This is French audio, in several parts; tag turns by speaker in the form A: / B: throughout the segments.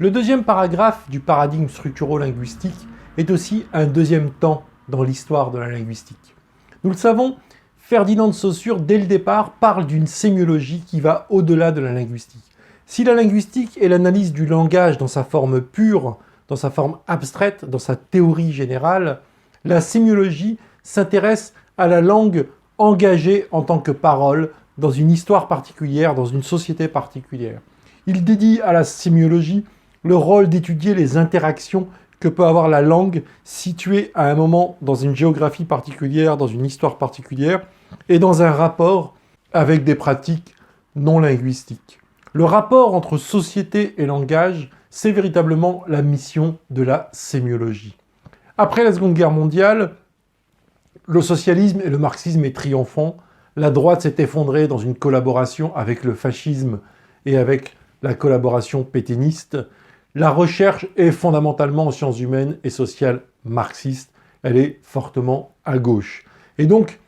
A: Le deuxième paragraphe du paradigme structuro-linguistique est aussi un deuxième temps dans l'histoire de la linguistique. Nous le savons, Ferdinand de Saussure, dès le départ, parle d'une sémiologie qui va au-delà de la linguistique. Si la linguistique est l'analyse du langage dans sa forme pure, dans sa forme abstraite, dans sa théorie générale, la sémiologie s'intéresse à la langue engagée en tant que parole dans une histoire particulière, dans une société particulière. Il dédie à la sémiologie le rôle d'étudier les interactions que peut avoir la langue située à un moment dans une géographie particulière, dans une histoire particulière, et dans un rapport avec des pratiques non linguistiques. Le rapport entre société et langage, c'est véritablement la mission de la sémiologie. Après la Seconde Guerre mondiale, le socialisme et le marxisme est triomphant. La droite s'est effondrée dans une collaboration avec le fascisme et avec la collaboration pétainiste. La recherche est fondamentalement en sciences humaines et sociales marxiste. Elle est fortement à gauche. Et donc,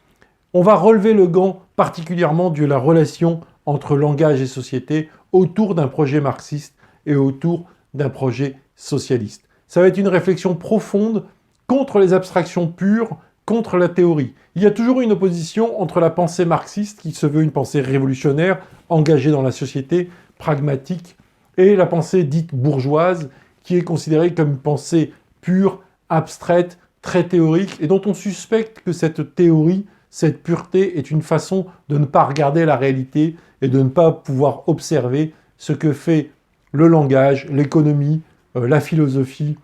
A: on va relever le gant particulièrement de la relation entre langage et société autour d'un projet marxiste et autour d'un projet socialiste. Ça va être une réflexion profonde contre les abstractions pures, contre la théorie. Il y a toujours une opposition entre la pensée marxiste, qui se veut une pensée révolutionnaire, engagée dans la société, pragmatique, et la pensée dite bourgeoise, qui est considérée comme une pensée pure, abstraite, très théorique, et dont on suspecte que cette théorie, cette pureté, est une façon de ne pas regarder la réalité et de ne pas pouvoir observer ce que fait le langage, l'économie, la philosophie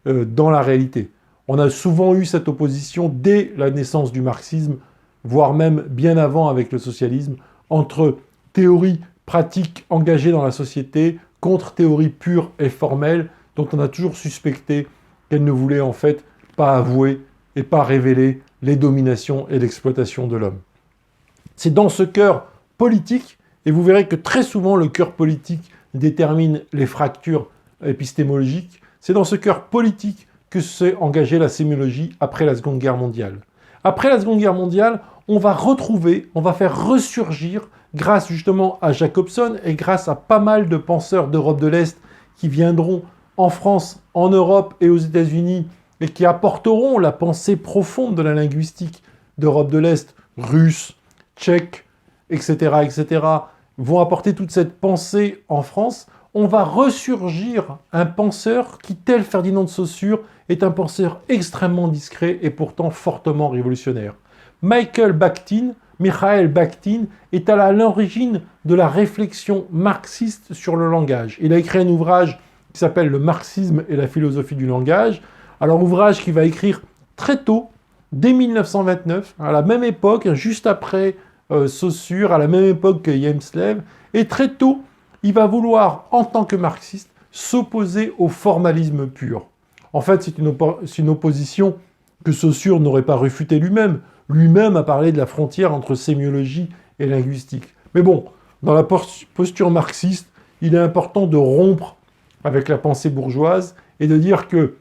A: dans la réalité. On a souvent eu cette opposition dès la naissance du marxisme, voire même bien avant avec le socialisme, entre théorie pratique engagée dans la société contre théorie pure et formelle, dont on a toujours suspecté qu'elle ne voulait en fait pas avouer et pas révéler les dominations et l'exploitation de l'homme. C'est dans ce cœur politique, et vous verrez que très souvent le cœur politique détermine les fractures épistémologiques, c'est dans ce cœur politique que s'est engagée la sémiologie après la Seconde Guerre mondiale. Après la Seconde Guerre mondiale, on va faire ressurgir, grâce justement à Jacobson et grâce à pas mal de penseurs d'Europe de l'Est qui viendront en France, en Europe et aux États-Unis et qui apporteront la pensée profonde de la linguistique d'Europe de l'Est, russe, tchèque, etc., etc., vont apporter toute cette pensée en France. On va ressurgir un penseur qui, tel Ferdinand de Saussure, est un penseur extrêmement discret et pourtant fortement révolutionnaire. Michael Bakhtin est à l'origine de la réflexion marxiste sur le langage. Il a écrit un ouvrage qui s'appelle « Le marxisme et la philosophie du langage ». Alors, ouvrage qu'il va écrire très tôt, dès 1929, à la même époque, juste après Saussure, à la même époque que Hjelmslev, et très tôt, il va vouloir, en tant que marxiste, s'opposer au formalisme pur. En fait, c'est une opposition que Saussure n'aurait pas réfutée lui-même. Lui-même a parlé de la frontière entre sémiologie et linguistique. Mais bon, dans la posture marxiste, il est important de rompre avec la pensée bourgeoise et de dire que,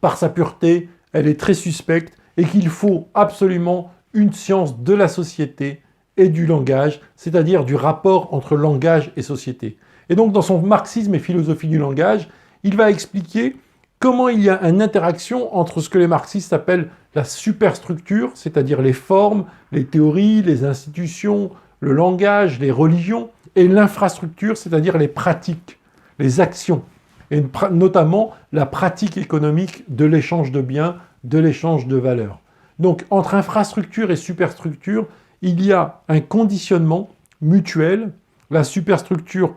A: par sa pureté, elle est très suspecte et qu'il faut absolument une science de la société et du langage, c'est-à-dire du rapport entre langage et société. Et donc, dans son marxisme et philosophie du langage, il va expliquer comment il y a une interaction entre ce que les marxistes appellent la superstructure, c'est-à-dire les formes, les théories, les institutions, le langage, les religions, et l'infrastructure, c'est-à-dire les pratiques, les actions, et notamment la pratique économique de l'échange de biens, de l'échange de valeurs. Donc, entre infrastructure et superstructure, il y a un conditionnement mutuel. La superstructure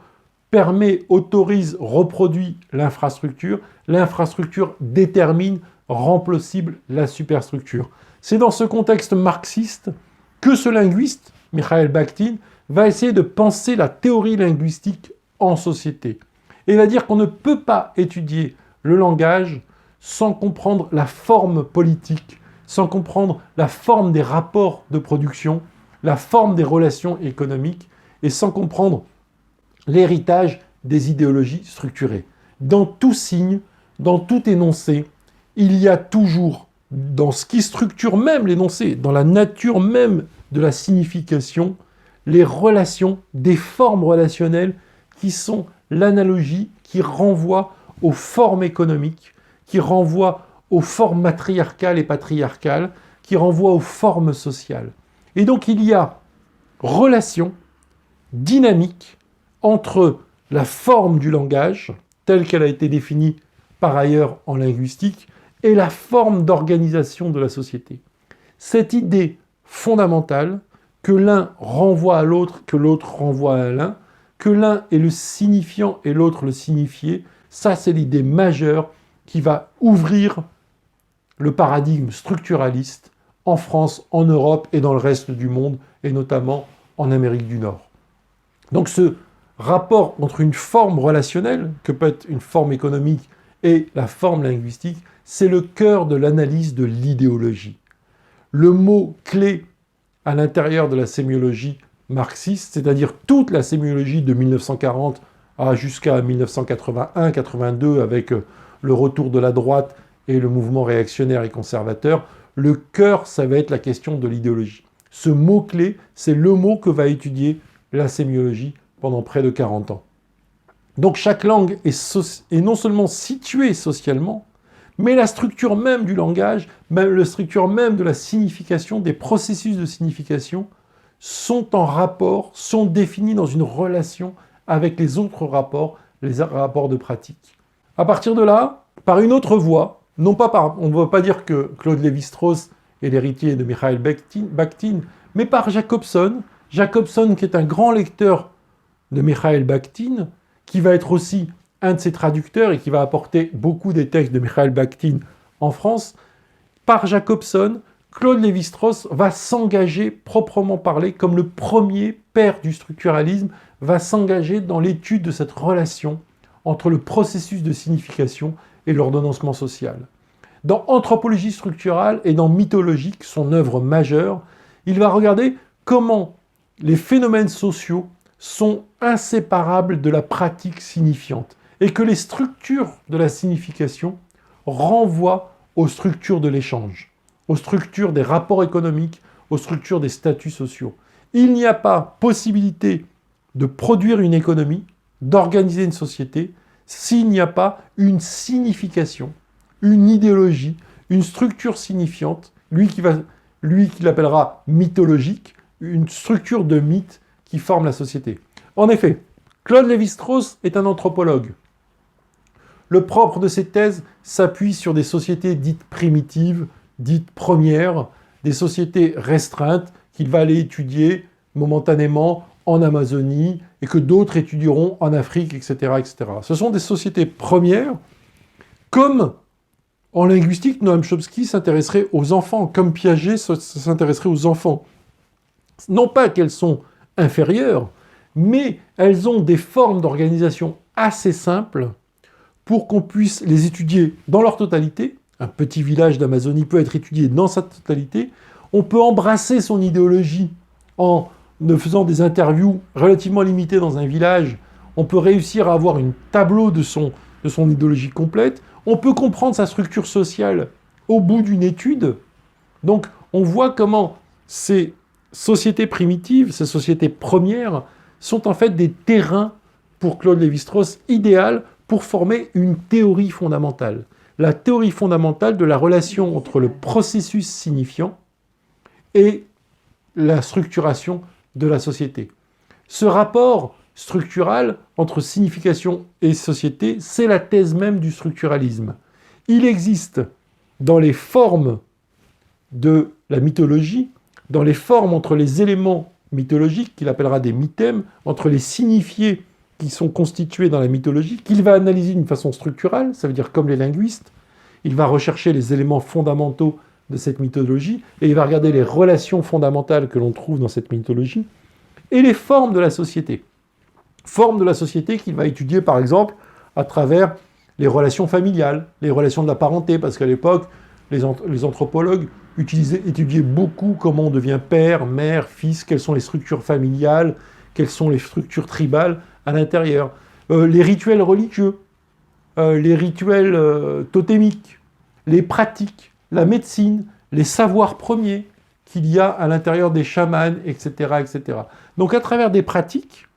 A: permet, autorise, reproduit l'infrastructure. L'infrastructure détermine, rend possible la superstructure. C'est dans ce contexte marxiste que ce linguiste, Michael Bakhtin, va essayer de penser la théorie linguistique en société. Et il va dire qu'on ne peut pas étudier le langage sans comprendre la forme politique, sans comprendre la forme des rapports de production, la forme des relations économiques, et sans comprendre l'héritage des idéologies structurées. Dans tout signe, dans tout énoncé, il y a toujours, dans ce qui structure même l'énoncé, dans la nature même de la signification, les relations, des formes relationnelles qui sont l'analogie, qui renvoie aux formes économiques, qui renvoie aux formes matriarcales et patriarcales, qui renvoie aux formes sociales. Et donc il y a relation dynamique entre la forme du langage, telle qu'elle a été définie par ailleurs en linguistique, et la forme d'organisation de la société. Cette idée fondamentale que l'un renvoie à l'autre, que l'autre renvoie à l'un, que l'un est le signifiant et l'autre le signifié, ça c'est l'idée majeure qui va ouvrir le paradigme structuraliste en France, en Europe et dans le reste du monde, et notamment en Amérique du Nord. Donc ce rapport entre une forme relationnelle, que peut être une forme économique, et la forme linguistique, c'est le cœur de l'analyse de l'idéologie. Le mot clé à l'intérieur de la sémiologie marxiste, c'est-à-dire toute la sémiologie de 1940 jusqu'à 1981-82 avec le retour de la droite et le mouvement réactionnaire et conservateur, le cœur, ça va être la question de l'idéologie. Ce mot-clé, c'est le mot que va étudier la sémiologie pendant près de 40 ans. Donc chaque langue est non seulement située socialement, mais la structure même du langage, même la structure même de la signification, des processus de signification, sont en rapport, sont définis dans une relation avec les autres rapports, les rapports de pratique. À partir de là, par une autre voie, non pas par, on ne va pas dire que Claude Lévi-Strauss est l'héritier de Mikhail Bakhtin, mais par Jacobson qui est un grand lecteur de Mikhail Bakhtin, qui va être aussi un de ses traducteurs et qui va apporter beaucoup des textes de Mikhail Bakhtin en France. Par Jacobson, Claude Lévi-Strauss va s'engager, proprement parlé, comme le premier père du structuralisme, va s'engager dans l'étude de cette relation entre le processus de signification et l'ordonnancement social. Dans Anthropologie structurale et dans Mythologique, son œuvre majeure, il va regarder comment les phénomènes sociaux sont inséparables de la pratique signifiante et que les structures de la signification renvoient aux structures de l'échange, aux structures des rapports économiques, aux structures des statuts sociaux. Il n'y a pas possibilité de produire une économie, d'organiser une société, s'il n'y a pas une signification, une idéologie, une structure signifiante, lui qui l'appellera mythologique, une structure de mythe qui forme la société. En effet, Claude Lévi-Strauss est un anthropologue. Le propre de ses thèses s'appuie sur des sociétés dites primitives, dites premières, des sociétés restreintes qu'il va aller étudier momentanément en Amazonie et que d'autres étudieront en Afrique, etc., etc. Ce sont des sociétés premières, comme en linguistique, Noam Chomsky s'intéresserait aux enfants, comme Piaget s'intéresserait aux enfants. Non pas qu'elles sont inférieures, mais elles ont des formes d'organisation assez simples pour qu'on puisse les étudier dans leur totalité. Un petit village d'Amazonie peut être étudié dans sa totalité. On peut embrasser son idéologie en ne faisant des interviews relativement limitées dans un village. On peut réussir à avoir un tableau de son idéologie complète. On peut comprendre sa structure sociale au bout d'une étude. Donc on voit comment ces sociétés primitives, ces sociétés premières, sont en fait des terrains pour Claude Lévi-Strauss idéal pour former une théorie fondamentale. La théorie fondamentale de la relation entre le processus signifiant et la structuration de la société. Ce rapport structural entre signification et société, c'est la thèse même du structuralisme. Il existe dans les formes de la mythologie, dans les formes entre les éléments mythologiques, qu'il appellera des mythèmes, entre les signifiés qui sont constitués dans la mythologie, qu'il va analyser d'une façon structurale, ça veut dire comme les linguistes, il va rechercher les éléments fondamentaux de cette mythologie, et il va regarder les relations fondamentales que l'on trouve dans cette mythologie, et les formes de la société. Formes de la société qu'il va étudier, par exemple, à travers les relations familiales, les relations de la parenté, parce qu'à l'époque, les anthropologues étudiaient beaucoup comment on devient père, mère, fils, quelles sont les structures familiales, quelles sont les structures tribales à l'intérieur. Les rituels religieux, les rituels totémiques, les pratiques, la médecine, les savoirs premiers qu'il y a à l'intérieur des chamans, etc., etc. Donc à travers des pratiques,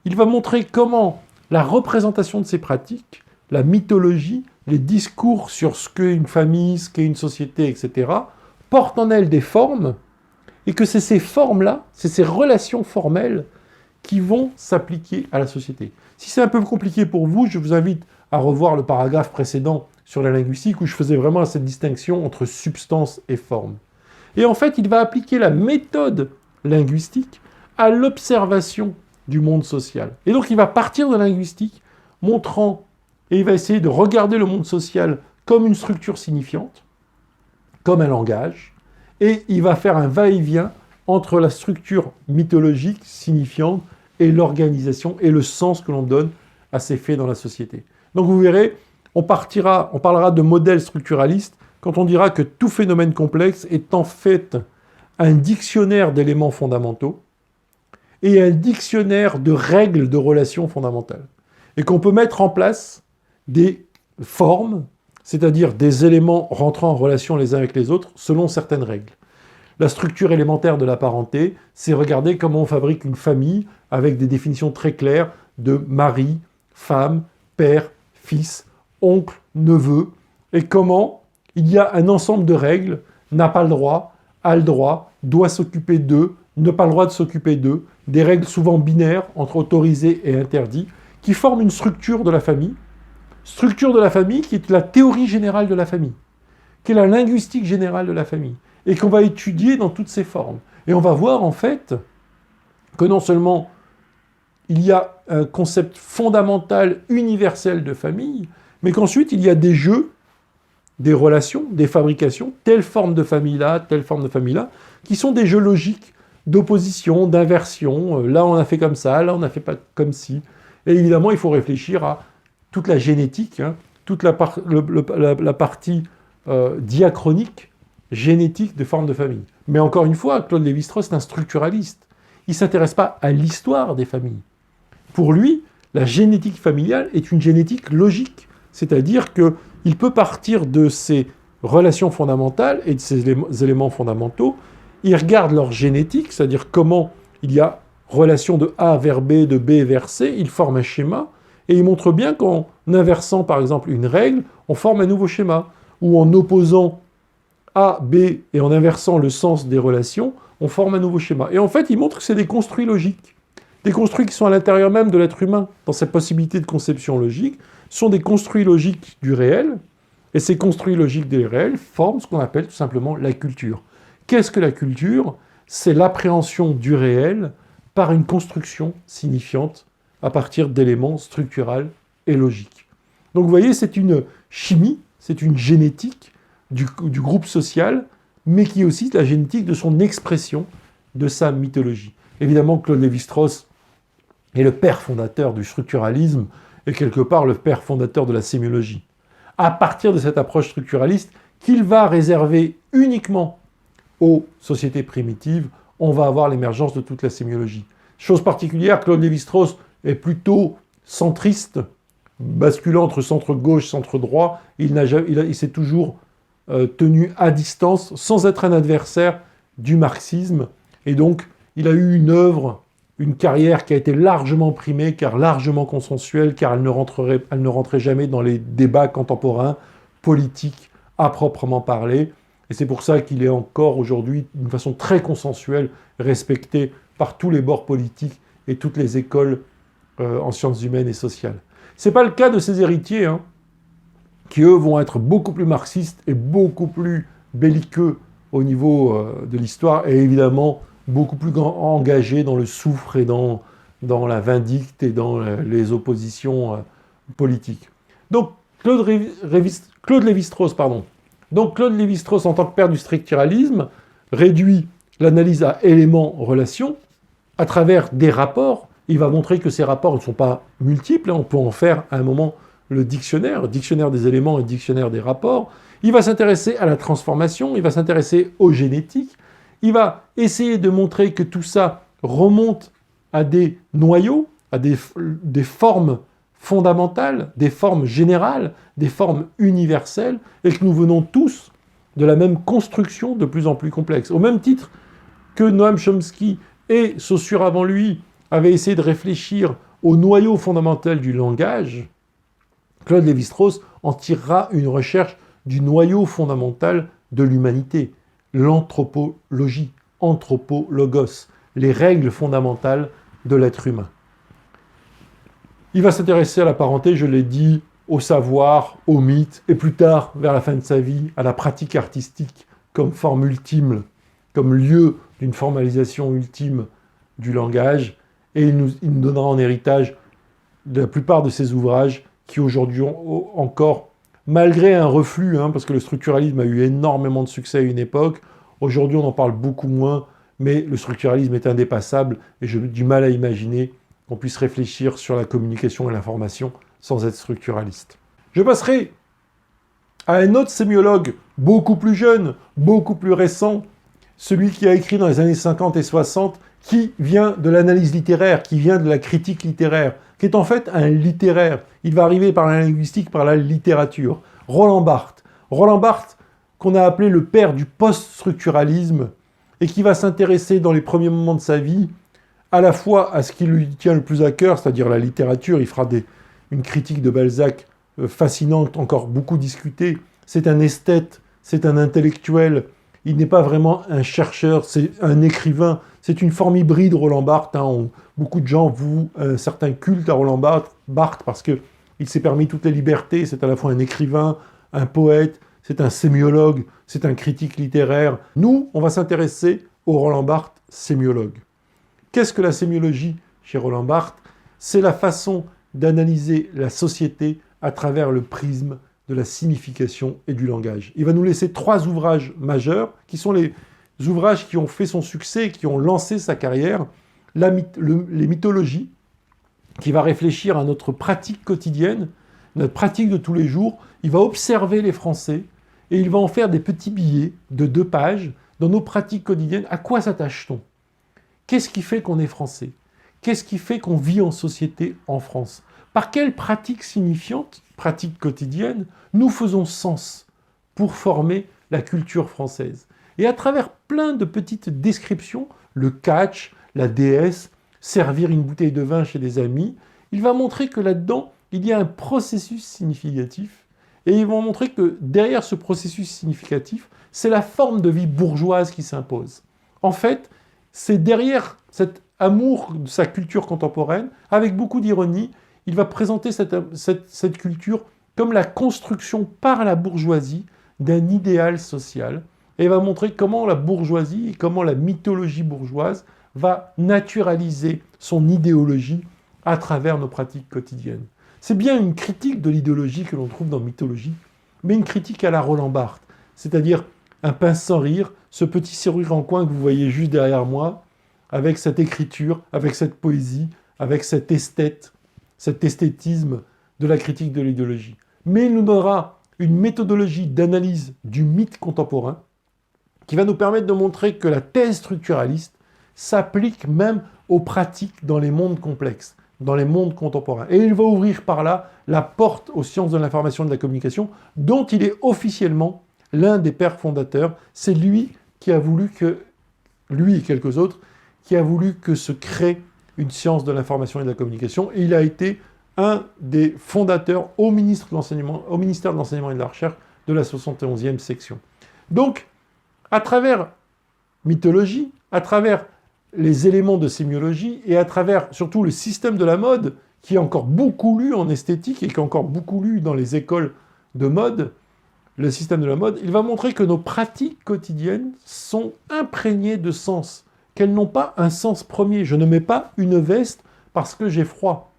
A: il va montrer comment la représentation de ces pratiques, la mythologie, les discours sur ce qu'est une famille, ce qu'est une société, etc., portent en elles des formes, et que c'est ces formes-là, c'est ces relations formelles qui vont s'appliquer à la société. Si c'est un peu compliqué pour vous, je vous invite à revoir le paragraphe précédent sur la linguistique où je faisais vraiment cette distinction entre substance et forme. Et en fait, il va appliquer la méthode linguistique à l'observation du monde social. Et donc, il va partir de la linguistique, montrant, et il va essayer de regarder le monde social comme une structure signifiante, comme un langage, et il va faire un va-et-vient entre la structure mythologique signifiante et l'organisation et le sens que l'on donne à ces faits dans la société. Donc vous verrez, on parlera de modèle structuraliste quand on dira que tout phénomène complexe est en fait un dictionnaire d'éléments fondamentaux et un dictionnaire de règles de relations fondamentales. Et qu'on peut mettre en place des formes, c'est-à-dire des éléments rentrant en relation les uns avec les autres selon certaines règles. La structure élémentaire de la parenté, c'est regarder comment on fabrique une famille avec des définitions très claires de mari, femme, père, fils, oncle, neveu, et comment il y a un ensemble de règles, n'a pas le droit, a le droit, doit s'occuper d'eux, n'a pas le droit de s'occuper d'eux, des règles souvent binaires entre autorisé et interdit, qui forment une structure de la famille qui est la théorie générale de la famille, qui est la linguistique générale de la famille, et qu'on va étudier dans toutes ses formes. Et on va voir en fait que non seulement il y a un concept fondamental, universel de famille, mais qu'ensuite il y a des jeux, des relations, des fabrications, telle forme de famille-là, telle forme de famille-là, qui sont des jeux logiques d'opposition, d'inversion. Là on a fait comme ça, là on a fait pas comme ci. Et évidemment il faut réfléchir à toute la génétique, toute la partie diachronique, génétique de formes de famille. Mais encore une fois, Claude Lévi-Strauss est un structuraliste. Il ne s'intéresse pas à l'histoire des familles. Pour lui, la génétique familiale est une génétique logique. C'est-à-dire qu'il peut partir de ces relations fondamentales et de ces éléments fondamentaux. Il regarde leur génétique, c'est-à-dire comment il y a relation de A vers B, de B vers C. Il forme un schéma. Et il montre bien qu'en inversant, par exemple, une règle, on forme un nouveau schéma. Ou en opposant A, B, et en inversant le sens des relations, on forme un nouveau schéma. Et en fait, il montre que c'est des construits logiques. Des construits qui sont à l'intérieur même de l'être humain, dans sa possibilité de conception logique, sont des construits logiques du réel, et ces construits logiques du réel forment ce qu'on appelle tout simplement la culture. Qu'est-ce que la culture? C'est l'appréhension du réel par une construction signifiante à partir d'éléments structurels et logiques. Donc vous voyez, c'est une chimie, c'est une génétique du groupe social, mais qui est aussi la génétique de son expression, de sa mythologie. Évidemment, Claude Lévi-Strauss est le père fondateur du structuralisme et quelque part le père fondateur de la sémiologie. À partir de cette approche structuraliste qu'il va réserver uniquement aux sociétés primitives, on va avoir l'émergence de toute la sémiologie. Chose particulière, Claude Lévi-Strauss est plutôt centriste, basculant entre centre-gauche, centre-droit. Il s'est toujours tenu à distance, sans être un adversaire du marxisme. Et donc, il a eu une œuvre, une carrière qui a été largement primée, car largement consensuelle, car elle ne rentrait jamais dans les débats contemporains, politiques, à proprement parler. Et c'est pour ça qu'il est encore aujourd'hui, d'une façon très consensuelle, respecté par tous les bords politiques et toutes les écoles en sciences humaines et sociales. Ce n'est pas le cas de ses héritiers, qui eux vont être beaucoup plus marxistes et beaucoup plus belliqueux au niveau de l'histoire, et évidemment beaucoup plus engagés dans le soufre et dans la vindicte et dans les oppositions politiques. Donc Claude Lévi-Strauss, Donc Claude Lévi-Strauss, en tant que père du structuralisme, réduit l'analyse à éléments-relations à travers des rapports. Il va montrer que ces rapports ne sont pas multiples, on peut en faire à un moment le dictionnaire des éléments et dictionnaire des rapports. Il va s'intéresser à la transformation, il va s'intéresser aux génétiques, il va essayer de montrer que tout ça remonte à des noyaux, à des formes fondamentales, des formes générales, des formes universelles, et que nous venons tous de la même construction de plus en plus complexe. Au même titre que Noam Chomsky et Saussure avant lui avaient essayé de réfléchir au noyau fondamental du langage, Claude Lévi-Strauss en tirera une recherche du noyau fondamental de l'humanité, l'anthropologie, anthropologos, les règles fondamentales de l'être humain. Il va s'intéresser à la parenté, je l'ai dit, au savoir, au mythe, et plus tard, vers la fin de sa vie, à la pratique artistique comme forme ultime, comme lieu d'une formalisation ultime du langage, et il nous donnera en héritage de la plupart de ses ouvrages qui aujourd'hui ont encore, malgré un reflux, parce que le structuralisme a eu énormément de succès à une époque, aujourd'hui on en parle beaucoup moins, mais le structuralisme est indépassable, et j'ai du mal à imaginer qu'on puisse réfléchir sur la communication et l'information sans être structuraliste. Je passerai à un autre sémiologue, beaucoup plus jeune, beaucoup plus récent, celui qui a écrit dans les années 50 et 60, qui vient de l'analyse littéraire, qui vient de la critique littéraire, qui est en fait un littéraire. Il va arriver par la linguistique, par la littérature. Roland Barthes. Roland Barthes, qu'on a appelé le père du post-structuralisme, et qui va s'intéresser dans les premiers moments de sa vie, à la fois à ce qui lui tient le plus à cœur, c'est-à-dire la littérature. Il fera une critique de Balzac fascinante, encore beaucoup discutée. C'est un esthète, c'est un intellectuel. Il n'est pas vraiment un chercheur, c'est un écrivain. C'est une forme hybride, Roland Barthes. Beaucoup de gens vouent un certain culte à Roland Barthes parce qu'il s'est permis toutes les libertés. C'est à la fois un écrivain, un poète, c'est un sémiologue, c'est un critique littéraire. Nous, on va s'intéresser au Roland Barthes sémiologue. Qu'est-ce que la sémiologie chez Roland Barthes? C'est la façon d'analyser la société à travers le prisme de la signification et du langage. Il va nous laisser 3 ouvrages majeurs, qui sont les ouvrages qui ont fait son succès, qui ont lancé sa carrière. Les mythologies, qui va réfléchir à notre pratique quotidienne, notre pratique de tous les jours. Il va observer les Français, et il va en faire des petits billets de 2 pages dans nos pratiques quotidiennes. À quoi s'attache-t-on? Qu'est-ce qui fait qu'on est français? Qu'est-ce qui fait qu'on vit en société en France? Par quelles pratiques signifiantes, pratiques quotidiennes, nous faisons sens pour former la culture française? Et à travers plein de petites descriptions, le catch, la déesse, servir une bouteille de vin chez des amis, il va montrer que là-dedans, il y a un processus significatif, et ils vont montrer que derrière ce processus significatif, c'est la forme de vie bourgeoise qui s'impose. En fait, c'est derrière cet amour de sa culture contemporaine, avec beaucoup d'ironie, il va présenter cette culture comme la construction par la bourgeoisie d'un idéal social, et il va montrer comment la bourgeoisie et comment la mythologie bourgeoise va naturaliser son idéologie à travers nos pratiques quotidiennes. C'est bien une critique de l'idéologie que l'on trouve dans Mythologie, mais une critique à la Roland Barthes, c'est-à-dire un pince sans rire, ce petit sourire en coin que vous voyez juste derrière moi, avec cette écriture, avec cette poésie, avec cet esthétisme de la critique de l'idéologie. Mais il nous donnera une méthodologie d'analyse du mythe contemporain qui va nous permettre de montrer que la thèse structuraliste s'applique même aux pratiques dans les mondes complexes, dans les mondes contemporains. Et il va ouvrir par là la porte aux sciences de l'information et de la communication, dont il est officiellement l'un des pères fondateurs. C'est lui qui a voulu que, lui et quelques autres, qui a voulu que se crée une science de l'information et de la communication. Et il a été un des fondateurs au ministère de l'Enseignement et de la Recherche de la 71e section. Donc, à travers Mythologie, à travers les éléments de sémiologie et à travers surtout le système de la mode, qui est encore beaucoup lu en esthétique et qui est encore beaucoup lu dans les écoles de mode, le système de la mode, il va montrer que nos pratiques quotidiennes sont imprégnées de sens, qu'elles n'ont pas un sens premier. Je ne mets pas une veste parce que j'ai froid.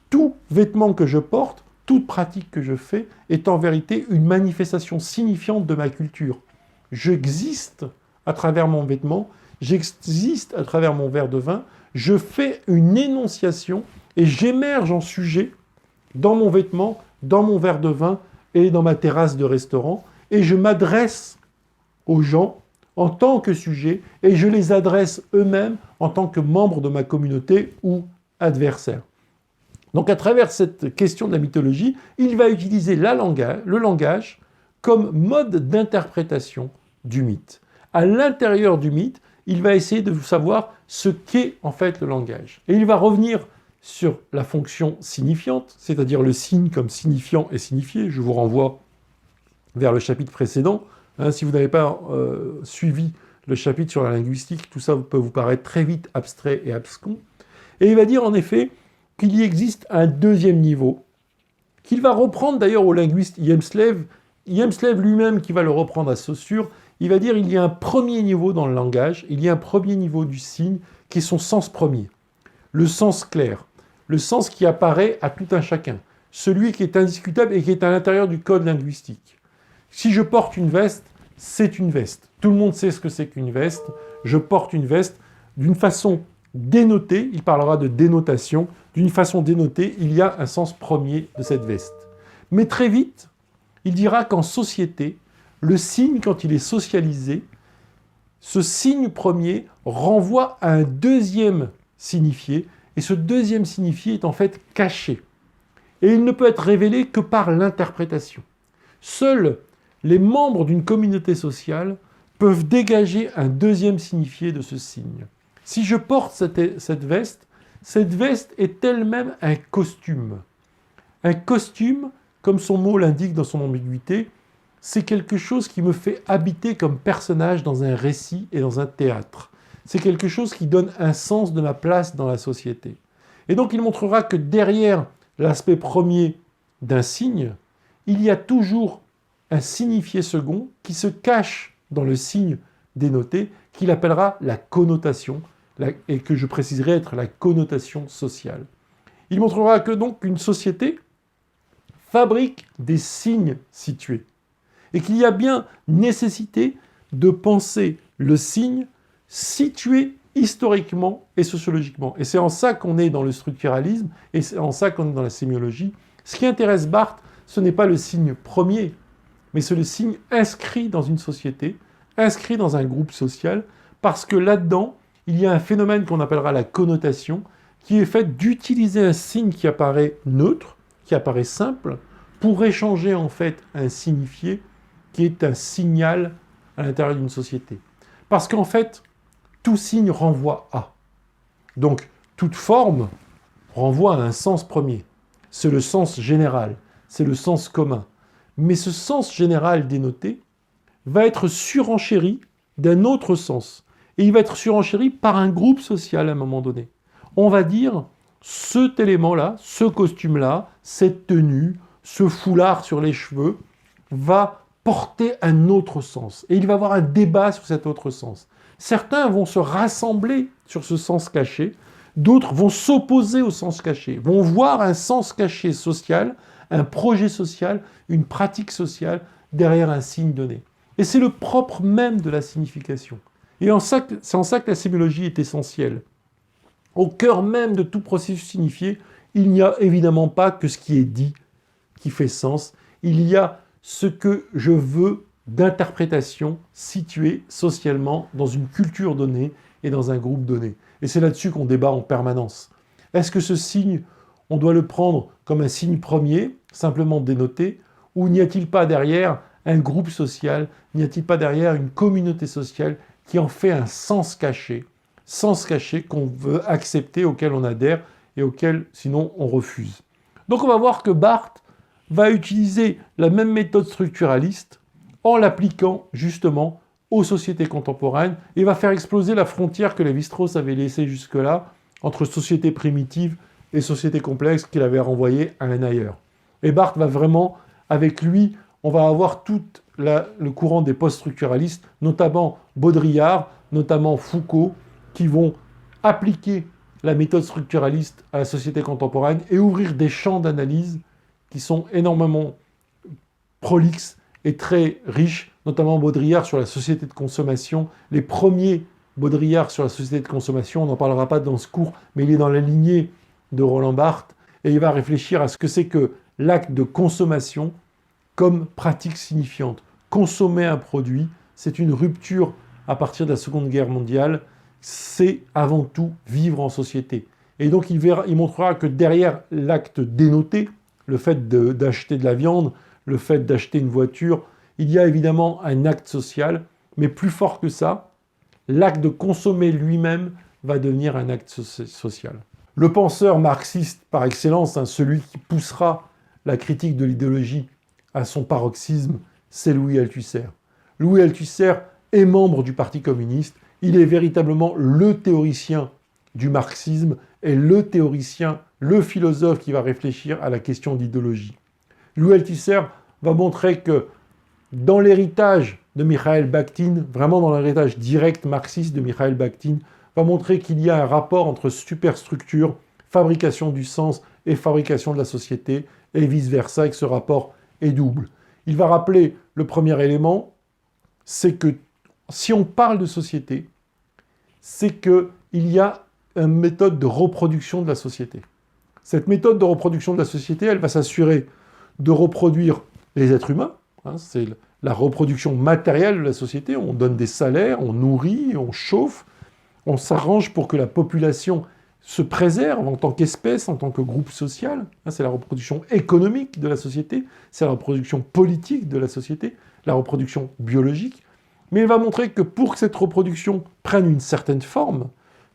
A: Tout vêtement que je porte, toute pratique que je fais, est en vérité une manifestation signifiante de ma culture. J'existe à travers mon vêtement, j'existe à travers mon verre de vin, je fais une énonciation et j'émerge en sujet dans mon vêtement, dans mon verre de vin et dans ma terrasse de restaurant, et je m'adresse aux gens en tant que sujet, et je les adresse eux-mêmes en tant que membres de ma communauté ou adversaires. Donc à travers cette question de la mythologie, il va utiliser le langage comme mode d'interprétation du mythe. À l'intérieur du mythe, il va essayer de savoir ce qu'est en fait le langage. Et il va revenir sur la fonction signifiante, c'est-à-dire le signe comme signifiant et signifié. Je vous renvoie vers le chapitre précédent. Si vous n'avez pas suivi le chapitre sur la linguistique, tout ça peut vous paraître très vite abstrait et abscon. Et il va dire en effet qu'il y existe un deuxième niveau, qu'il va reprendre d'ailleurs au linguiste Hjelmslev lui-même qui va le reprendre à Saussure. Il va dire qu'il y a un premier niveau dans le langage, il y a un premier niveau du signe qui est son sens premier, le sens clair, le sens qui apparaît à tout un chacun, celui qui est indiscutable et qui est à l'intérieur du code linguistique. Si je porte une veste, c'est une veste. Tout le monde sait ce que c'est qu'une veste. Je porte une veste d'une façon dénotée, il parlera de dénotation, d'une façon dénotée, il y a un sens premier de cette veste. Mais très vite, il dira qu'en société, le signe, quand il est socialisé, ce signe premier renvoie à un deuxième signifié, et ce deuxième signifié est en fait caché. Et il ne peut être révélé que par l'interprétation. Seuls les membres d'une communauté sociale peuvent dégager un deuxième signifié de ce signe. Si je porte cette veste est elle-même un costume. Un costume, comme son mot l'indique dans son ambiguïté, c'est quelque chose qui me fait habiter comme personnage dans un récit et dans un théâtre. C'est quelque chose qui donne un sens de ma place dans la société. Et donc il montrera que derrière l'aspect premier d'un signe, il y a toujours un signifié second qui se cache dans le signe dénoté, qu'il appellera la connotation, et que je préciserai être la connotation sociale. Il montrera que donc une société fabrique des signes situés, et qu'il y a bien nécessité de penser le signe situé historiquement et sociologiquement. Et c'est en ça qu'on est dans le structuralisme, et c'est en ça qu'on est dans la sémiologie. Ce qui intéresse Barthes, ce n'est pas le signe premier, mais c'est le signe inscrit dans une société, inscrit dans un groupe social, parce que là-dedans, il y a un phénomène qu'on appellera la connotation, qui est fait d'utiliser un signe qui apparaît neutre, qui apparaît simple, pour échanger en fait un signifié qui est un signal à l'intérieur d'une société. Parce qu'en fait, tout signe renvoie à. Donc, toute forme renvoie à un sens premier. C'est le sens général, c'est le sens commun. Mais ce sens général dénoté va être surenchéri d'un autre sens. Et il va être surenchéri par un groupe social à un moment donné. On va dire, cet élément-là, ce costume-là, cette tenue, ce foulard sur les cheveux, va porter un autre sens. Et il va y avoir un débat sur cet autre sens. Certains vont se rassembler sur ce sens caché, d'autres vont s'opposer au sens caché, vont voir un sens caché social, un projet social, une pratique sociale derrière un signe donné. Et c'est le propre même de la signification. Et c'est en ça que la sémiologie est essentielle. Au cœur même de tout processus signifié, il n'y a évidemment pas que ce qui est dit qui fait sens. Il y a ce que je veux d'interprétation située socialement dans une culture donnée et dans un groupe donné. Et c'est là-dessus qu'on débat en permanence. Est-ce que ce signe, on doit le prendre comme un signe premier, simplement dénoté, ou n'y a-t-il pas derrière un groupe social, n'y a-t-il pas derrière une communauté sociale qui en fait un sens caché qu'on veut accepter, auquel on adhère et auquel sinon on refuse. Donc on va voir que Barthes va utiliser la même méthode structuraliste en l'appliquant justement aux sociétés contemporaines et va faire exploser la frontière que Lévi-Strauss avait laissée jusque-là entre société primitive et société complexe qu'il avait renvoyée à un ailleurs. Et Barthes va vraiment, avec lui, on va avoir tout le courant des post-structuralistes, notamment Baudrillard, notamment Foucault, qui vont appliquer la méthode structuraliste à la société contemporaine et ouvrir des champs d'analyse qui sont énormément prolixes et très riches, notamment Baudrillard sur la société de consommation. Les premiers Baudrillard sur la société de consommation, on n'en parlera pas dans ce cours, mais il est dans la lignée de Roland Barthes, et il va réfléchir à ce que c'est que l'acte de consommation comme pratique signifiante. Consommer un produit, c'est une rupture à partir de la Seconde Guerre mondiale, c'est avant tout vivre en société. Et donc il montrera que derrière l'acte dénoté, le fait d'acheter de la viande, le fait d'acheter une voiture, il y a évidemment un acte social, mais plus fort que ça, l'acte de consommer lui-même va devenir un acte social. Le penseur marxiste par excellence, hein, celui qui poussera la critique de l'idéologie à son paroxysme, c'est Louis Althusser. Louis Althusser est membre du Parti communiste, il est véritablement le théoricien du marxisme et le théoricien, le philosophe qui va réfléchir à la question d'idéologie. Louis Althusser va montrer que dans l'héritage de Mikhaïl Bakhtin, vraiment dans l'héritage direct marxiste de Mikhaïl Bakhtin, va montrer qu'il y a un rapport entre superstructure, fabrication du sens et fabrication de la société, et vice-versa, et que ce rapport est double. Il va rappeler le premier élément, c'est que si on parle de société, c'est qu'il y a une méthode de reproduction de la société. Cette méthode de reproduction de la société, elle va s'assurer de reproduire les êtres humains, hein, c'est la reproduction matérielle de la société, on donne des salaires, on nourrit, on chauffe, on s'arrange pour que la population se préserve en tant qu'espèce, en tant que groupe social. C'est la reproduction économique de la société, c'est la reproduction politique de la société, la reproduction biologique. Mais il va montrer que pour que cette reproduction prenne une certaine forme,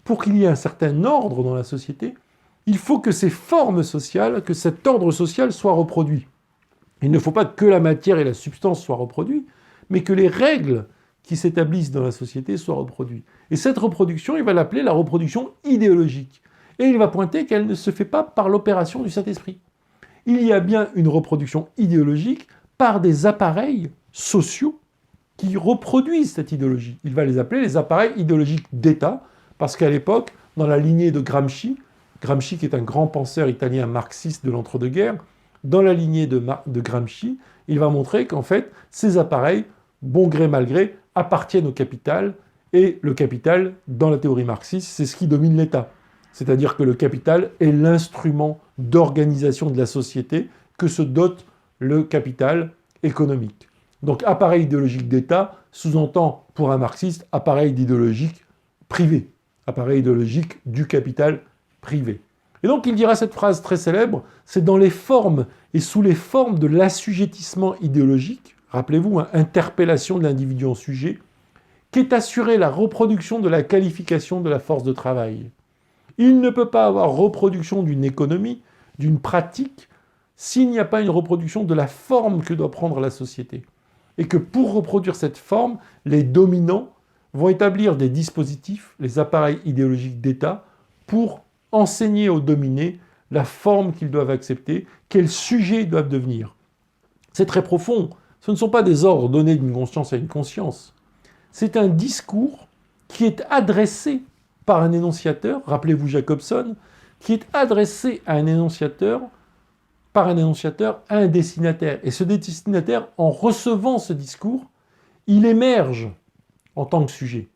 A: pour qu'il y ait un certain ordre dans la société, il faut que ces formes sociales, que cet ordre social soit reproduit. Il ne faut pas que la matière et la substance soient reproduites, mais que les règles qui s'établissent dans la société soient reproduites. Et cette reproduction, il va l'appeler la reproduction idéologique. Et il va pointer qu'elle ne se fait pas par l'opération du Saint-Esprit. Il y a bien une reproduction idéologique par des appareils sociaux qui reproduisent cette idéologie. Il va les appeler les appareils idéologiques d'État, parce qu'à l'époque, dans la lignée de Gramsci qui est un grand penseur italien marxiste de l'entre-deux-guerres, dans la lignée de Gramsci, il va montrer qu'en fait, ces appareils, bon gré mal gré, appartiennent au capital, et le capital, dans la théorie marxiste, c'est ce qui domine l'État. C'est-à-dire que le capital est l'instrument d'organisation de la société que se dote le capital économique. Donc appareil idéologique d'État sous-entend pour un marxiste appareil idéologique privé, appareil idéologique du capital privé. Et donc il dira cette phrase très célèbre, c'est dans les formes et sous les formes de l'assujettissement idéologique, rappelez-vous, hein, interpellation de l'individu en sujet, qu'est assurée la reproduction de la qualification de la force de travail. Il ne peut pas avoir reproduction d'une économie, d'une pratique, s'il n'y a pas une reproduction de la forme que doit prendre la société. Et que pour reproduire cette forme, les dominants vont établir des dispositifs, les appareils idéologiques d'État, pour enseigner aux dominés la forme qu'ils doivent accepter, quel sujet ils doivent devenir. C'est très profond. Ce ne sont pas des ordres donnés d'une conscience à une conscience. C'est un discours qui est adressé par un énonciateur, rappelez-vous Jacobson, qui est adressé à un énonciateur, par un énonciateur, à un destinataire. Et ce destinataire, en recevant ce discours, il émerge en tant que sujet.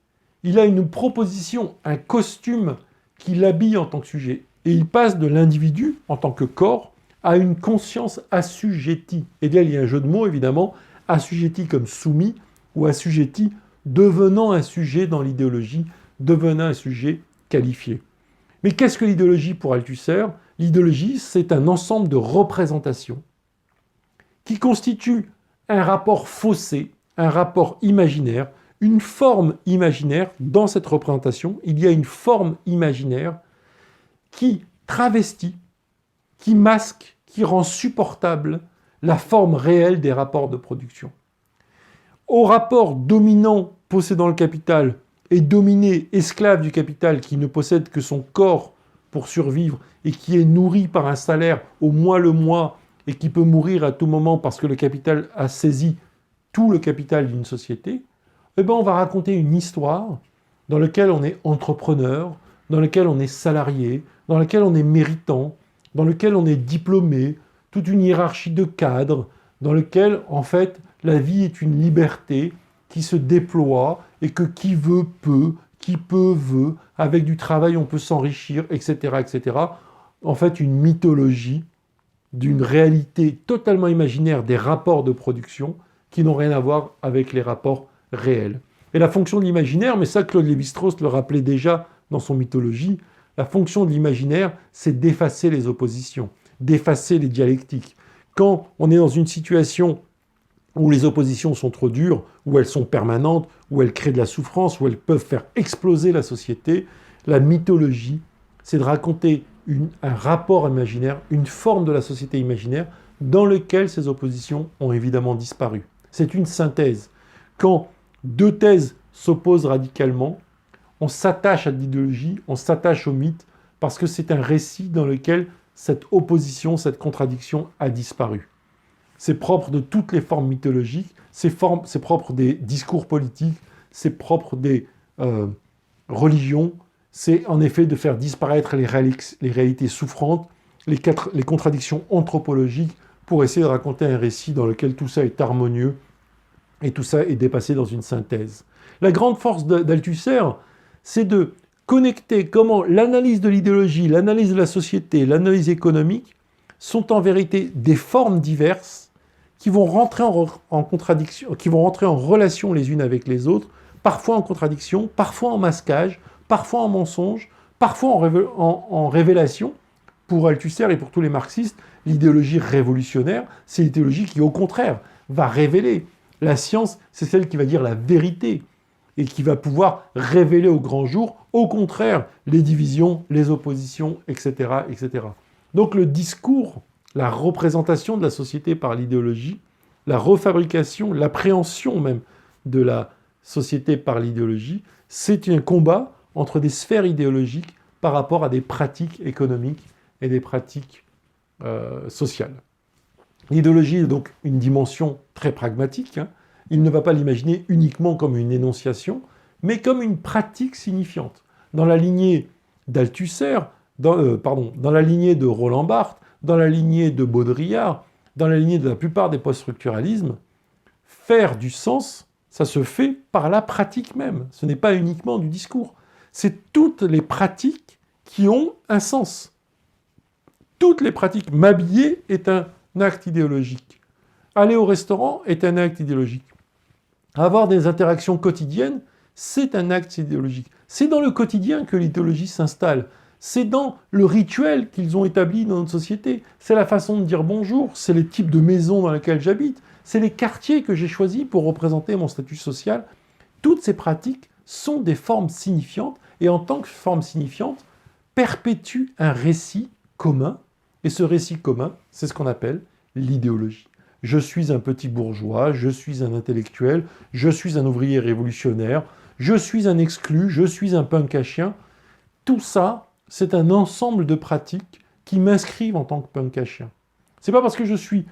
A: Il a une proposition, un costume qui l'habille en tant que sujet. Et il passe de l'individu, en tant que corps, à une conscience assujettie. Et là, il y a un jeu de mots, évidemment, assujetti comme soumis, ou assujetti devenant un sujet dans l'idéologie, devenant un sujet qualifié. Mais qu'est-ce que l'idéologie pour Althusser ? L'idéologie, c'est un ensemble de représentations qui constituent un rapport faussé, un rapport imaginaire, une forme imaginaire. Dans cette représentation, il y a une forme imaginaire qui travestit, qui masque, qui rend supportable la forme réelle des rapports de production. Au rapport dominant possédant le capital et dominé, esclave du capital qui ne possède que son corps pour survivre et qui est nourri par un salaire au mois le mois et qui peut mourir à tout moment parce que le capital a saisi tout le capital d'une société, eh bien on va raconter une histoire dans laquelle on est entrepreneur, dans laquelle on est salarié, dans laquelle on est méritant, dans laquelle on est diplômé, toute une hiérarchie de cadres, dans laquelle en fait la vie est une liberté qui se déploie et que qui veut peut, qui peut veut, avec du travail on peut s'enrichir, etc., etc. En fait, une mythologie d'une réalité totalement imaginaire des rapports de production qui n'ont rien à voir avec les rapports réels. Et la fonction de l'imaginaire, mais ça Claude Lévi-Strauss le rappelait déjà dans son mythologie, la fonction de l'imaginaire, c'est d'effacer les oppositions, d'effacer les dialectiques. Quand on est dans une situation où les oppositions sont trop dures, où elles sont permanentes, où elles créent de la souffrance, où elles peuvent faire exploser la société, la mythologie, c'est de raconter un rapport imaginaire, une forme de la société imaginaire dans lequel ces oppositions ont évidemment disparu. C'est une synthèse. Quand deux thèses s'opposent radicalement, on s'attache à l'idéologie, on s'attache au mythe, parce que c'est un récit dans lequel cette opposition, cette contradiction a disparu. C'est propre de toutes les formes mythologiques, c'est propre des discours politiques, c'est propre des religions, c'est en effet de faire disparaître les réalités souffrantes, les contradictions anthropologiques, pour essayer de raconter un récit dans lequel tout ça est harmonieux et tout ça est dépassé dans une synthèse. La grande force d'Althusser, c'est de connecter comment l'analyse de l'idéologie, l'analyse de la société, l'analyse économique sont en vérité des formes diverses qui vont rentrer en contradiction, qui vont rentrer en relation les unes avec les autres, parfois en contradiction, parfois en masquage, parfois en mensonge, parfois en révélation. Pour Althusser et pour tous les marxistes, l'idéologie révolutionnaire, c'est l'idéologie qui, au contraire, va révéler. La science, c'est celle qui va dire la vérité et qui va pouvoir révéler au grand jour, au contraire, les divisions, les oppositions, etc., etc. Donc le discours, la représentation de la société par l'idéologie, la refabrication, l'appréhension même de la société par l'idéologie, c'est un combat entre des sphères idéologiques par rapport à des pratiques économiques et des pratiques sociales. L'idéologie est donc une dimension très pragmatique. Il ne va pas l'imaginer uniquement comme une énonciation, mais comme une pratique signifiante. Dans la lignée d'Althusser, dans la lignée de Roland Barthes, dans la lignée de Baudrillard, dans la lignée de la plupart des post-structuralismes, faire du sens, ça se fait par la pratique même. Ce n'est pas uniquement du discours. C'est toutes les pratiques qui ont un sens. Toutes les pratiques. M'habiller est un acte idéologique. Aller au restaurant est un acte idéologique. Avoir des interactions quotidiennes, c'est un acte idéologique. C'est dans le quotidien que l'idéologie s'installe. C'est dans le rituel qu'ils ont établi dans notre société. C'est la façon de dire bonjour, c'est les types de maisons dans lesquelles j'habite, c'est les quartiers que j'ai choisis pour représenter mon statut social. Toutes ces pratiques sont des formes signifiantes et en tant que formes signifiantes, perpétuent un récit commun. Et ce récit commun, c'est ce qu'on appelle l'idéologie. Je suis un petit bourgeois, je suis un intellectuel, je suis un ouvrier révolutionnaire, je suis un exclu, je suis un punk à chien. Tout ça, c'est un ensemble de pratiques qui m'inscrivent en tant que punk à chien. C'est pas parce que je suis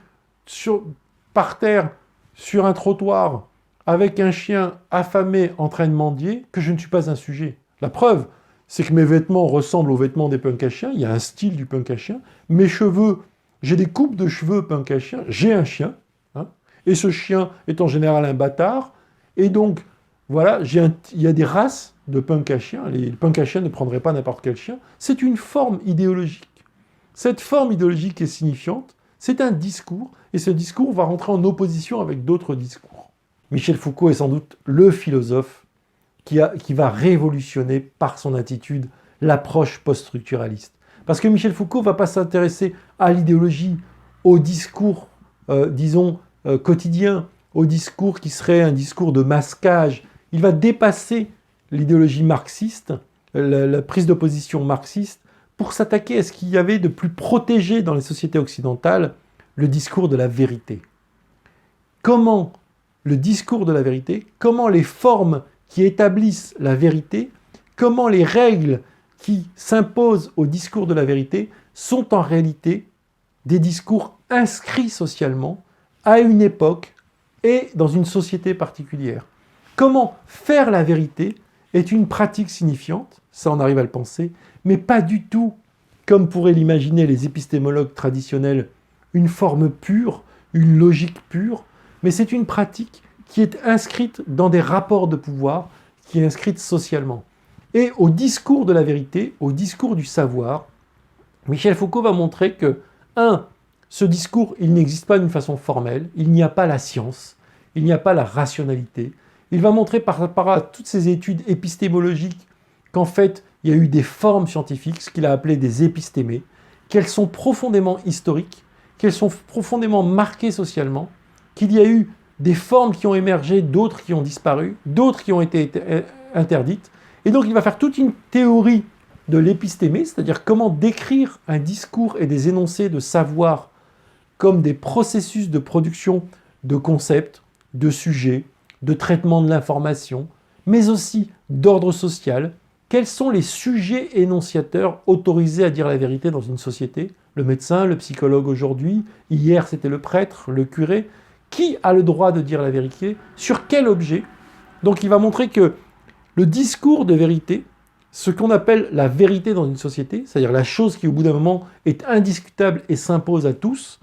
A: par terre, sur un trottoir, avec un chien affamé en train de mendier, que je ne suis pas un sujet. La preuve, c'est que mes vêtements ressemblent aux vêtements des punks à chiens, il y a un style du punk à chien, mes cheveux, j'ai des coupes de cheveux punk à chien, j'ai un chien, et ce chien est en général un bâtard, et donc, voilà, il y a des races de punk à chien, les punks à chiens ne prendraient pas n'importe quel chien, c'est une forme idéologique. Cette forme idéologique est signifiante, c'est un discours, et ce discours va rentrer en opposition avec d'autres discours. Michel Foucault est sans doute le philosophe qui va révolutionner par son attitude l'approche post-structuraliste. Parce que Michel Foucault ne va pas s'intéresser à l'idéologie, au discours, quotidien, au discours qui serait un discours de masquage. Il va dépasser l'idéologie marxiste, la prise de position marxiste, pour s'attaquer à ce qu'il y avait de plus protégé dans les sociétés occidentales, le discours de la vérité. Comment le discours de la vérité, comment les formes qui établissent la vérité, comment les règles qui s'imposent au discours de la vérité sont en réalité des discours inscrits socialement à une époque et dans une société particulière. Comment faire la vérité est une pratique signifiante, ça on arrive à le penser, mais pas du tout, comme pourraient l'imaginer les épistémologues traditionnels, une forme pure, une logique pure, mais c'est une pratique qui est inscrite dans des rapports de pouvoir, qui est inscrite socialement. Et au discours de la vérité, au discours du savoir, Michel Foucault va montrer que, ce discours, il n'existe pas d'une façon formelle, il n'y a pas la science, il n'y a pas la rationalité. Il va montrer par rapport à toutes ces études épistémologiques qu'en fait, il y a eu des formes scientifiques, ce qu'il a appelé des épistémés, qu'elles sont profondément historiques, qu'elles sont profondément marquées socialement, qu'il y a eu des formes qui ont émergé, d'autres qui ont disparu, d'autres qui ont été interdites. Et donc il va faire toute une théorie de l'épistémé, c'est-à-dire comment décrire un discours et des énoncés de savoir comme des processus de production de concepts, de sujets, de traitement de l'information, mais aussi d'ordre social. Quels sont les sujets énonciateurs autorisés à dire la vérité dans une société? Le médecin, le psychologue aujourd'hui, hier c'était le prêtre, le curé. Qui a le droit de dire la vérité? Sur quel objet? Donc il va montrer que le discours de vérité, ce qu'on appelle la vérité dans une société, c'est-à-dire la chose qui au bout d'un moment est indiscutable et s'impose à tous,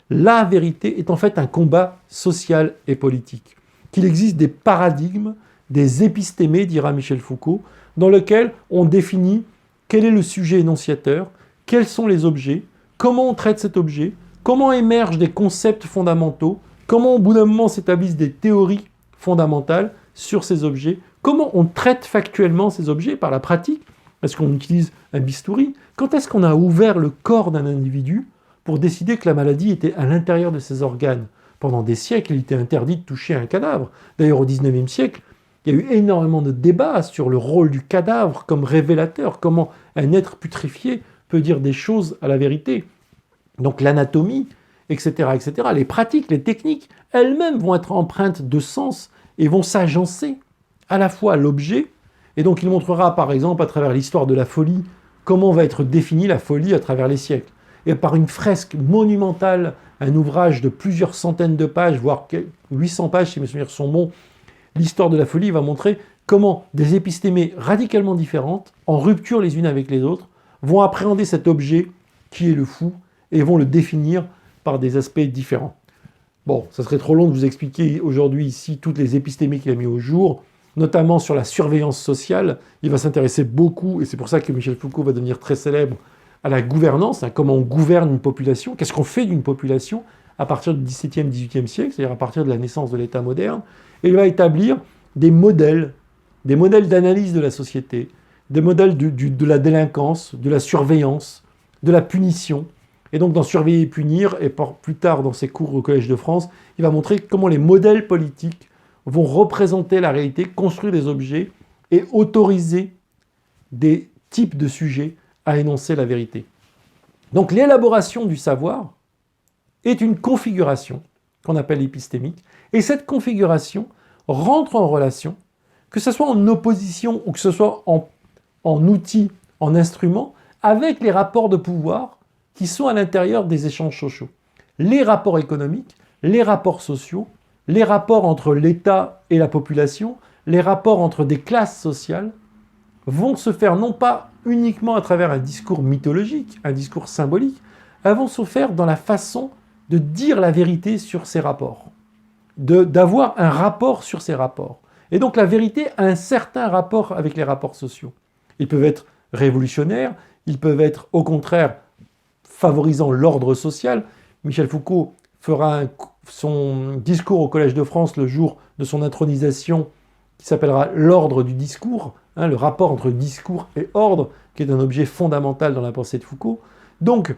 A: la vérité est en fait un combat social et politique. Qu'il existe des paradigmes, des épistémés, dira Michel Foucault, dans lesquels on définit quel est le sujet énonciateur, quels sont les objets, comment on traite cet objet, comment émergent des concepts fondamentaux, comment au bout d'un moment s'établissent des théories fondamentales sur ces objets, comment on traite factuellement ces objets par la pratique. Est-ce qu'on utilise un bistouri? Quand est-ce qu'on a ouvert le corps d'un individu pour décider que la maladie était à l'intérieur de ses organes? Pendant des siècles, il était interdit de toucher un cadavre. D'ailleurs, au XIXe siècle, il y a eu énormément de débats sur le rôle du cadavre comme révélateur, comment un être putréfié peut dire des choses à la vérité. Donc l'anatomie, etc., etc., les pratiques, les techniques, elles-mêmes vont être empreintes de sens et vont s'agencer à la fois à l'objet, et donc il montrera par exemple à travers l'histoire de la folie, comment va être définie la folie à travers les siècles. Et par une fresque monumentale, un ouvrage de plusieurs centaines de pages, voire 800 pages si mes souvenirs sont bons, l'histoire de la folie va montrer comment des épistémées radicalement différentes, en rupture les unes avec les autres, vont appréhender cet objet qui est le fou et vont le définir par des aspects différents. Bon, ça serait trop long de vous expliquer aujourd'hui ici toutes les épistémées qu'il a mis au jour, notamment sur la surveillance sociale. Il va s'intéresser beaucoup, et c'est pour ça que Michel Foucault va devenir très célèbre, à la gouvernance, comment on gouverne une population, qu'est-ce qu'on fait d'une population à partir du XVIIe, XVIIIe siècle, c'est-à-dire à partir de la naissance de l'État moderne, et il va établir des modèles d'analyse de la société, des modèles de la délinquance, de la surveillance, de la punition. Et donc dans Surveiller et punir, et plus tard dans ses cours au Collège de France, il va montrer comment les modèles politiques vont représenter la réalité, construire des objets et autoriser des types de sujets à énoncer la vérité. Donc l'élaboration du savoir est une configuration qu'on appelle épistémique, et cette configuration rentre en relation, que ce soit en opposition ou que ce soit en outil, en instrument, avec les rapports de pouvoir qui sont à l'intérieur des échanges sociaux. Les rapports économiques, les rapports sociaux, les rapports entre l'État et la population, les rapports entre des classes sociales, vont se faire non pas uniquement à travers un discours mythologique, un discours symbolique, elles vont se faire dans la façon de dire la vérité sur ces rapports, d'avoir un rapport sur ces rapports. Et donc la vérité a un certain rapport avec les rapports sociaux. Ils peuvent être révolutionnaires, ils peuvent être au contraire favorisant l'ordre social. Michel Foucault fera son discours au Collège de France le jour de son intronisation, qui s'appellera l'ordre du discours, le rapport entre discours et ordre, qui est un objet fondamental dans la pensée de Foucault. Donc,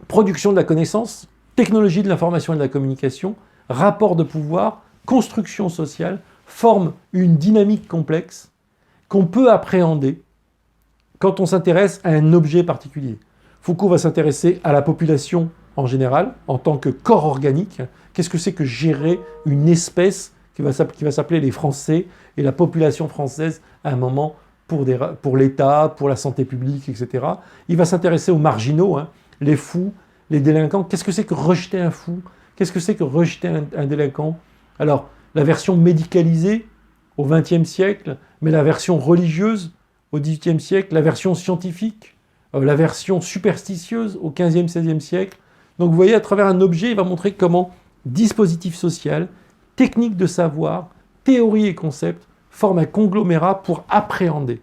A: production de la connaissance, technologie de l'information et de la communication, rapport de pouvoir, construction sociale, forment une dynamique complexe qu'on peut appréhender quand on s'intéresse à un objet particulier. Foucault va s'intéresser à la population en général, en tant que corps organique. Qu'est-ce que c'est que gérer une espèce qui va s'appeler les Français et la population française à un moment pour l'État, pour la santé publique, etc. Il va s'intéresser aux marginaux, les fous, les délinquants. Qu'est-ce que c'est que rejeter un fou? Qu'est-ce que c'est que rejeter un délinquant? Alors, la version médicalisée au XXe siècle, mais la version religieuse au XVIIIe siècle, la version scientifique, la version superstitieuse au XVe, XVIe siècle. Donc vous voyez, à travers un objet, il va montrer comment dispositif social, technique de savoir, théorie et concept forment un conglomérat pour appréhender.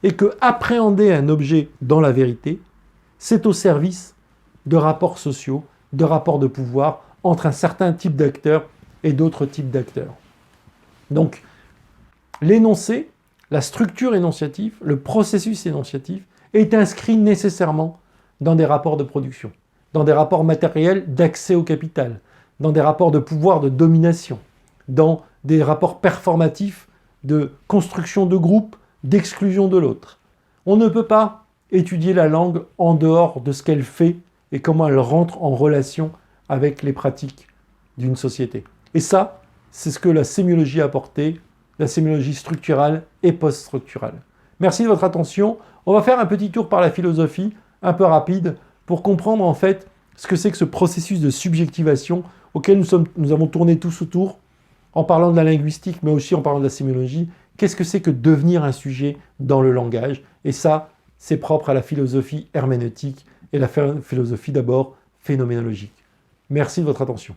A: Et que appréhender un objet dans la vérité, c'est au service de rapports sociaux, de rapports de pouvoir entre un certain type d'acteurs et d'autres types d'acteurs. Donc, l'énoncé, la structure énonciative, le processus énonciatif est inscrit nécessairement dans des rapports de production, dans des rapports matériels d'accès au capital, dans des rapports de pouvoir de domination, dans des rapports performatifs de construction de groupe, d'exclusion de l'autre. On ne peut pas étudier la langue en dehors de ce qu'elle fait et comment elle rentre en relation avec les pratiques d'une société. Et ça, c'est ce que la sémiologie a apporté, la sémiologie structurale et post-structurale. Merci de votre attention. On va faire un petit tour par la philosophie, un peu rapide, pour comprendre en fait ce que c'est que ce processus de subjectivation auquel nous avons tourné tous autour, en parlant de la linguistique, mais aussi en parlant de la sémiologie. Qu'est-ce que c'est que devenir un sujet dans le langage? Et ça, c'est propre à la philosophie herméneutique et la philosophie d'abord phénoménologique. Merci de votre attention.